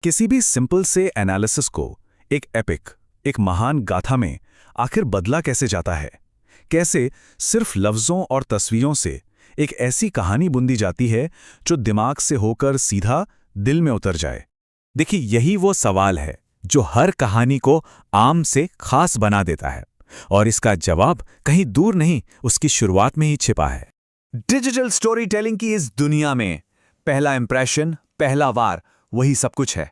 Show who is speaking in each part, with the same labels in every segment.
Speaker 1: किसी भी सिंपल से एनालिसिस को एक एपिक, एक महान गाथा में आखिर बदला कैसे जाता है? कैसे सिर्फ लफ्ज़ों और तस्वीरों से एक ऐसी कहानी बुंदी जाती है जो दिमाग से होकर सीधा दिल में उतर जाए? देखिए, यही वो सवाल है जो हर कहानी को आम से खास बना देता है, और इसका जवाब कहीं दूर नहीं, उसकी शुरुआत में ही छिपा है। डिजिटल स्टोरी टेलिंग की इस दुनिया में पहला इंप्रेशन, पहला वार, वही सब कुछ है।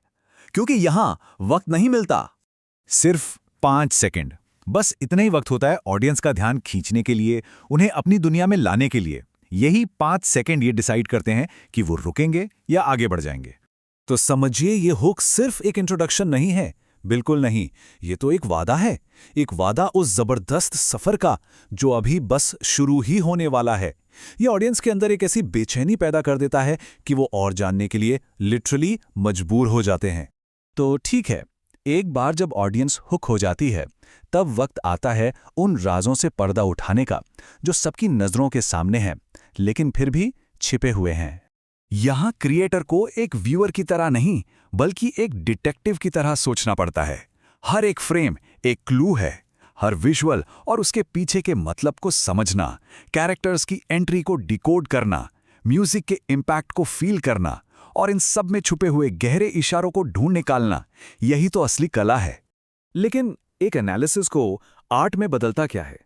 Speaker 1: क्योंकि यहां वक्त नहीं मिलता, सिर्फ 5 सेकंड, बस इतना ही वक्त होता है ऑडियंस का ध्यान खींचने के लिए, उन्हें अपनी दुनिया में लाने के लिए। यही 5 सेकंड ये डिसाइड करते हैं कि वो रुकेंगे या आगे बढ़ जाएंगे। तो समझिए, ये हुक सिर्फ एक इंट्रोडक्शन नहीं है, बिल्कुल नहीं। ये तो एक वादा है, एक वादा उस जबरदस्त सफर का जो अभी बस शुरू ही होने वाला है। ये ऑडियंस के अंदर एक ऐसी बेचैनी पैदा कर देता है कि वो और जानने के लिए लिटरली मजबूर हो जाते हैं। तो ठीक है, एक बार जब ऑडियंस हुक हो जाती है, तब वक्त आता है उन राजों से पर्दा उठाने का जो सबकी नजरों के सामने हैं, लेकिन फिर भी छिपे हुए हैं। यहां क्रिएटर को एक व्यूअर की तरह नहीं, बल्कि एक डिटेक्टिव की तरह सोचना पड़ता है। हर एक फ्रेम एक क्लू है, हर विजुअल और उसके पीछे के मतलब को समझना, कैरेक्टर्स की एंट्री को डिकोड करना, म्यूजिक के इम्पैक्ट को फील करना और इन सब में छुपे हुए गहरे इशारों को ढूंढ निकालना, यही तो असली कला है। लेकिन एक एनालिसिस को आर्ट में बदलता क्या है?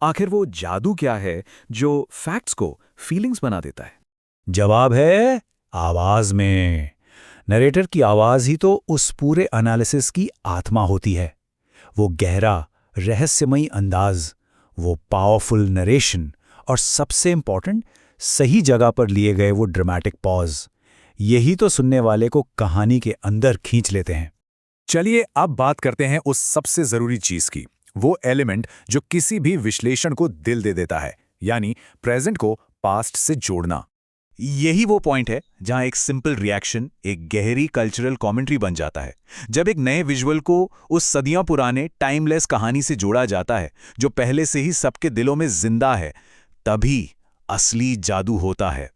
Speaker 1: आखिर वो जादू क्या है जो फैक्ट्स को फीलिंग्स बना देता है? जवाब है आवाज में। नरेटर की आवाज ही तो उस पूरे एनालिसिस की आत्मा होती है। वो गहरा, रहस्यमयी अंदाज, वो पावरफुल नरेशन और सबसे इंपॉर्टेंट, सही जगह पर लिए गए वो ड्रामेटिक पॉज, यही तो सुनने वाले को कहानी के अंदर खींच लेते हैं। चलिए अब बात करते हैं उस सबसे जरूरी चीज की, वो एलिमेंट जो किसी भी विश्लेषण को दिल दे देता है, यानी प्रेजेंट को पास्ट से जोड़ना। यही वो पॉइंट है जहां एक सिंपल रिएक्शन एक गहरी कल्चरल कमेंट्री बन जाता है। जब एक नए विजुअल को उस सदियों पुराने टाइमलेस कहानी से जोड़ा जाता है जो पहले से ही सबके दिलों में जिंदा है, तभी असली जादू होता है।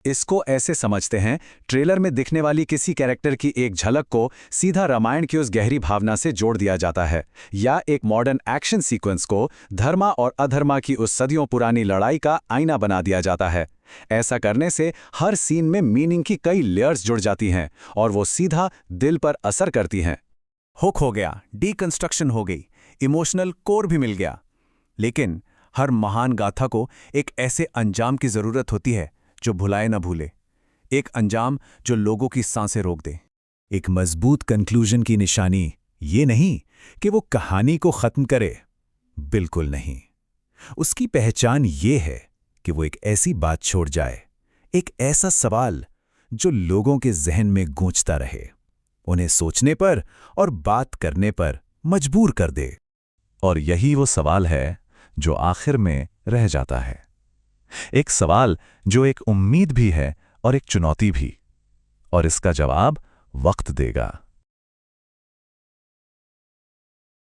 Speaker 1: इसको ऐसे समझते हैं, ट्रेलर में दिखने वाली किसी कैरेक्टर की एक झलक को सीधा रामायण की उस गहरी भावना से जोड़ दिया जाता है, या एक मॉडर्न एक्शन सीक्वेंस को धर्मा और अधर्मा की उस सदियों पुरानी लड़ाई का आईना बना दिया जाता है। ऐसा करने से हर सीन में मीनिंग की कई लेयर्स जुड़ जाती हैं और वो सीधा दिल पर असर करती हैं। हुक हो गया, डीकंस्ट्रक्शन हो गई, इमोशनल कोर भी मिल गया। लेकिन हर महान गाथा को एक ऐसे अंजाम की जरूरत होती है जो भुलाए न भूले, एक अंजाम जो लोगों की सांसें रोक दे। एक मजबूत कंक्लूजन की निशानी ये नहीं कि वो कहानी को खत्म करे, बिल्कुल नहीं। उसकी पहचान ये है कि वो एक ऐसी बात छोड़ जाए, एक ऐसा सवाल जो लोगों के जहन में गूंजता रहे, उन्हें सोचने पर और बात करने पर मजबूर कर दे। और यही वो सवाल है जो आखिर में रह जाता है, एक सवाल जो एक उम्मीद भी है और एक चुनौती भी, और इसका जवाब वक्त देगा।